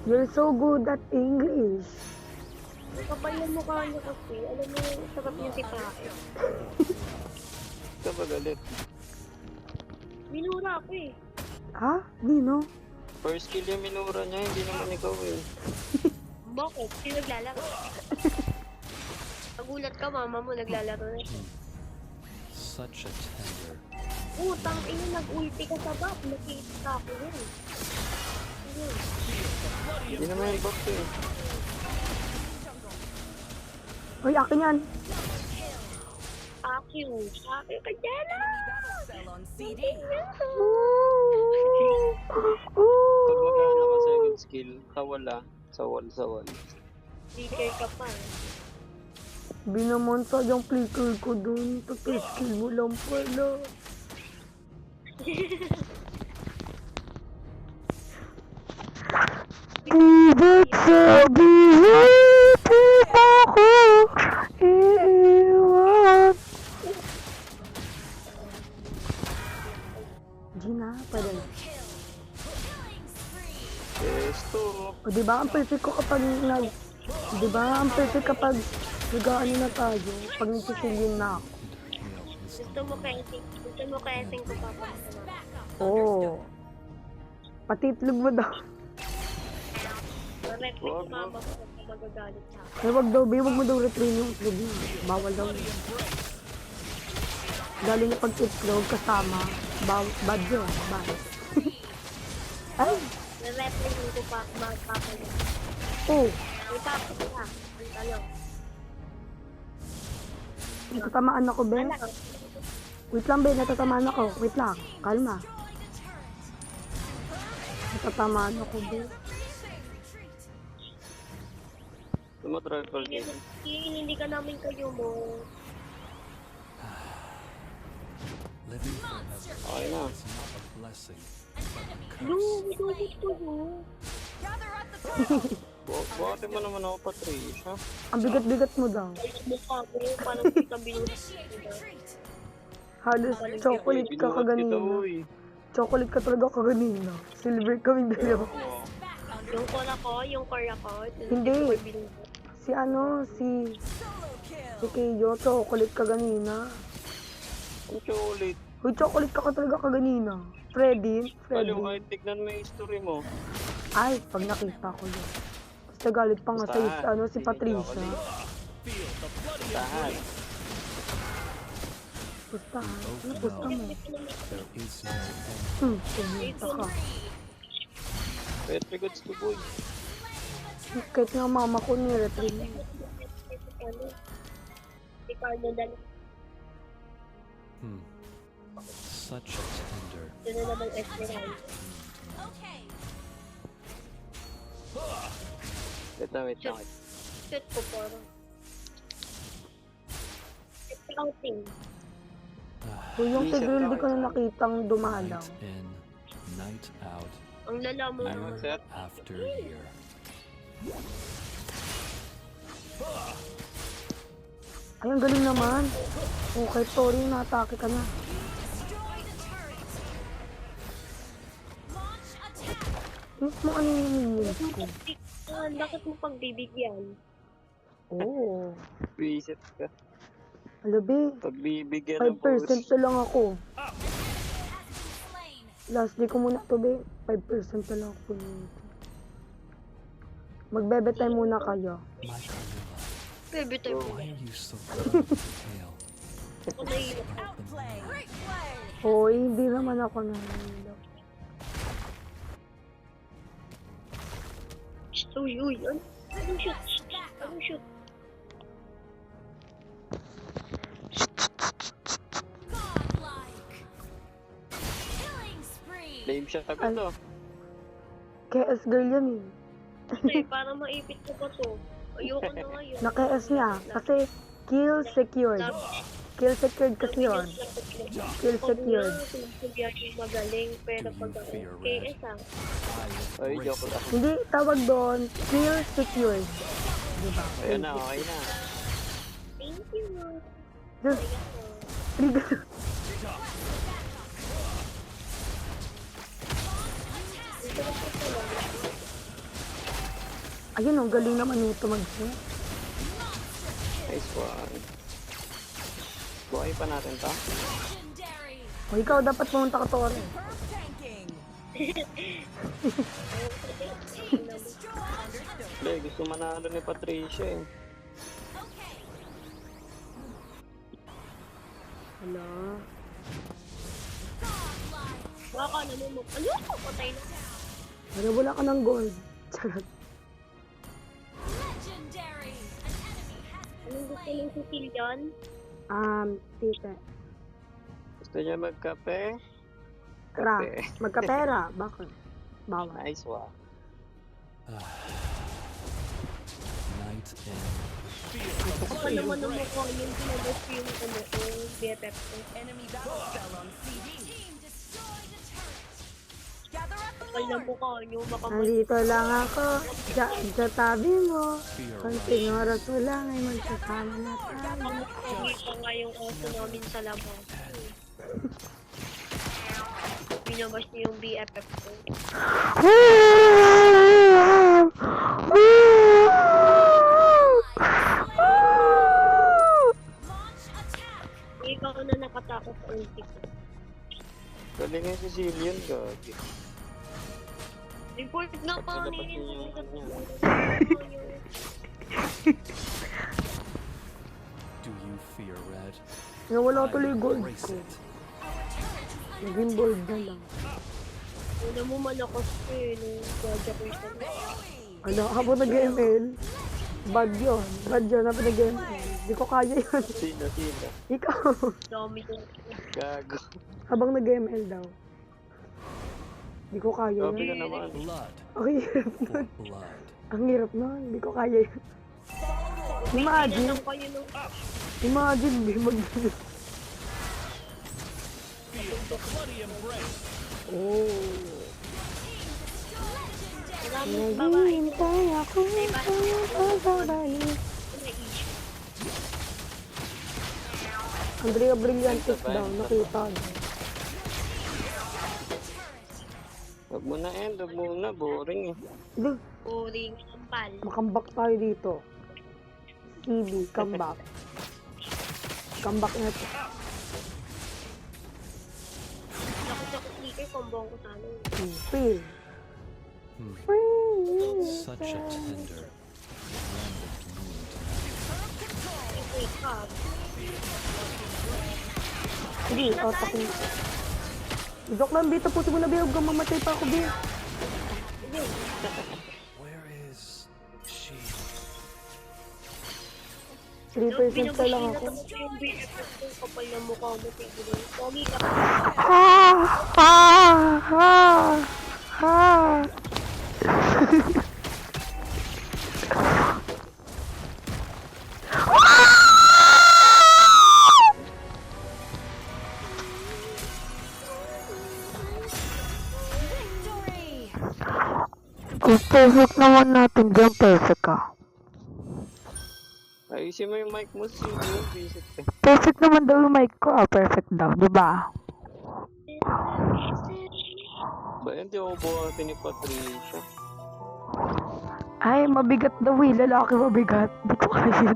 You're so good at English. Kapal yung mukha niya kasi. Alam mo yung sarap niya tipake. Ito ba galit? Minura ako eh. Ha? Nino? First kill yung minura niya, hindi naman ikaw eh. Bakit? Sino naglalaro? Nagulat ka, mama mo naglalaro na siya. Such a tender. Utang ina, nag-ulti ka sa back. Nakita ko yun. Ayun. Hindi naman yung box eh. Uy, akin yan. Aki, ka dyan Cell on CD. Pag mag-ano ka second skill, sawala. Sawal. Speaker ka pa eh. Binamonsa yung flicker ko dun. Tapos skill mo lang pala. Ibig sabihin, di ako iiwan. Gina, pwede na. Esto. O diba ang perfect ko kapag diba ang perfect kapag nag-ano na tayo, pag nagsisilin na ako. Gusto mo kasing ko papasama. Oo. Pati itlog mo daw. Correct, may mama ko kung magagalit sa akin. Eh, wag daw, be, wag mo daw retrain yung itlog mo. Bawal daw. Galing niya pag itlog kasama, bad yun, bad. Ay, Re-represent ko pa magpapa niya. oh, May tapos ka. Ang talong. natatamaan ako, be. Wala ka. Wait lang, be, natatamaan ako. Wait lang, kalma. Natatamaan ako, be. Tumatravel din. Hindi ka namin kayo mo. Living forever Okay na. is not a blessing, but a No, curse. gusto ko. Buhati mo naman ako, Patricia. Ang bigat-bigat mo daw. Mukha ko, parang kita binuhat. Halos chocolate ka Binuhat kita, kaganina. uy. Chocolate ka talaga kaganina. Silver kaming dalawa. Yung cola ko, yung core ko. Hindi. ko binuhat. Si ano, si Keyo, chocolate ka ganina. Ang chocolate. Uy, chocolate ka talaga kaganina. Freddy. Alam, kahit tignan mo yung history mo. Ay, pag nakita ko yun. Basta galit pa nga sa Basta, ano, si sige, Patricia. chocolate. Tahan. Pustahan. Ano Both pusta know mo? there is no end. Pumunta ka. Petri goods to boy. Kahit nga mama ko ni-retrain. Ano? Si Carlo Dal. Such a tender. Doon na naman Esperanza. Wait lang. Shoot ko parang. Scouting. Uy, yung T-shirt tigil, ka, di ko na isa. nakitang dumalaw. Night in, night out, Ang lala mo Ano, naman. sir? after year. Ay, ang galing naman. Okay, sorry, natake ka na. Mismo ano yung nilinis ko? Bakit mo pagbibigyan? Oo. Reset ka. Alabi, Pagbibigyan 5% ng post. na lang ako. Last day ko muna to, be. 5% na lang ako. Magbebe time muna kayo. My Carmilla, Baby tayo mo. why are you so pale? Ako nahihirap. Hoy, hindi naman ako nahihilap. Uy. Anong shoot? Anong shoot? Flame shot agad oh. KS girl yan eh. Kasi para maipit ko pa to. Ayoko na ngayon. Na-KS niya. Kasi kill secured. Kill secured kasi yun. Kill secured. Sabihan yung magaling, pero pag ako, KS ah. Ay, joke lang. Hindi, tawag doon, kill secured. Diba? Ayan na, okay na. Thank you. Just, trigger. Ayun, ang galing naman nito mag-set. Nice one. Buhay pa natin to. Legendary. O ikaw, dapat pumunta ka to rin. Perp tanking. Hindi, gusto manalo ni Patricia eh. Okay. Hala. Baka naman mo. Ano? Patay na. Wala, wala ka ng gold. Charot. Legendary. An enemy has Anong gusto ng Sicilian? Tita. Gusto niya magkape? Ra. Kape. Magkapera. Bakit? Bawal. Nice one. Night end. Baka naman ang mukha yung pinabas yung BFF ko. enemy battle cell on CD. Team destroyed a turret. Gather up the Kapal na Lord. mukha nyo, Nandito lang ako. Sa tabi mo. Fear Konting oras mo lang ay magkasama na tayo. Hindi pa nga yung oso namin sa labas. Pinabas niyo yung BFF ko. Launch attack. Ikaw na nakatakot sa ulti ko. Galing yung Sicilian, gagi. Report na pa Dapat ni yun yung kanya. Do you fear red? Nawala I tuloy gold embrace ko. it. Naging gold na lang. Una mo malakas ko eh, nung gadya ko ito. Ano, habang nag-ML. Bad yun. Bad yun habang nag-ML. Di ko kaya yun. Sila. Ikaw. Dami ko. Gago. Habang nag-ML daw. Di ko kaya Grabe ka yun. naman. Blood Ang hirap for nun. blood. Ang hirap nun. Di ko kaya yun. Imagine. Pinanong kayo nung Imagine, mag Oh. maraming babae na Naghihintay ako sa'yo pagbabalik. may issue. Andrea Brillantes daw, nakita niyo. Wag mo na end, wag mo na. Boring eh. Hindi, Boring sampal. makambak tayo dito. CB, comeback. Comeback na ito. Ako sa kusike, kombong ko sa ano. Feel. Hmm. Free. Such a tender, grounded mood. Wake up. Hindi, otak mo. Joke lang, dito puso mo na, Bea. Huwag kang mamatay pa ako, Bea. Where is she? 3% pa lang ako. Pinabas yung BFF ko, kapal na mukha mo. Tigil. Pogi ka. Victory. Kung perfect naman natin dyan, perfect ka. Ayusin mo yung mic mo, Sino. Visit eh. Perfect naman daw yung mic ko, perfect daw, di ba? Ba, hindi ako buhatin ni Patricia. Ay, mabigat daw eh, lalaki mabigat. Di ko kaya.